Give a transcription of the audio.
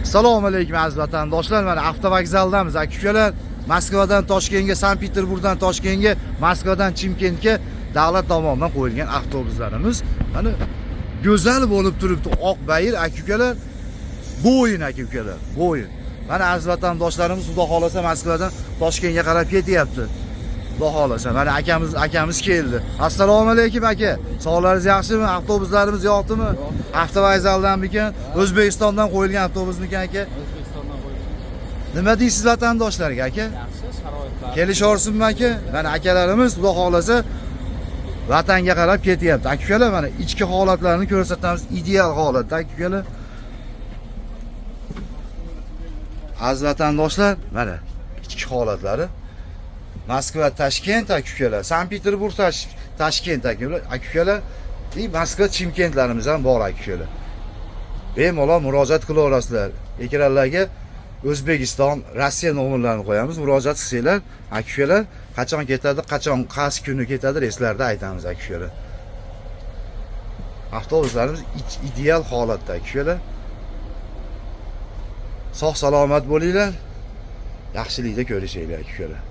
Assalomu alaykum aziz vatandoshlar. Mana avtovokzaldamiz aka-ukalar. Moskvadan Toshkentga, Sankt-Peterburgdan Toshkentga, Moskvadan Chimkentga davlat tomonidan qo'yilgan avtobuslarimiz. Mana go'zal bo'lib turibdi. Oq bayir aka-ukalar. Bo'yin aka-ukalar, bo'yin. Mana aziz vatandoshlarimiz xudo xolasa Moskvadan Toshkentga qarab ketyapti. Xudo xolasa. Mana akamiz keldi. Assalomu alaykum aka. Sog'laringiz yaxshimi? Avtobuslarimiz yo'qmi? Avtovokzaldan ekan, O'zbekistondan qo'yilgan avtobusniki aka. O'zbekistondan qo'yilgan. Nima deysiz vatandoshlarga aka? Yaxshi sharoitlar. Kelishaversinmi aka? Mana akalarimiz xudo xolasa vatanga qarab ketyapti. Aka-ukalar mana ichki holatlarini ko'rsatamiz. Ideal holatda aka-ukalar. Aziz vatandoshlar, mana ichki holatlari. Moskva, Toshkent aka-ukalar, Sankt-Peterburg, Toshkent aka-ukalar, Moskva, Chimkentlarimiz ham bor aka-ukalar. Bemalol murojaat qilaverasizlar. Ekranlarga O'zbekiston, Rossiya nomerlarini qo'yamiz. Murojaat qilsanglar, aka-ukalar qachon ketadi, qachon qaysi kuni ketadi, reyslarda aytamiz aka-ukalar. Avtobuslarimiz ideal holatda aka-ukalar. Sog' salomat bo'linglar. Yaxshilikda ko'rishaylik aka-ukalar.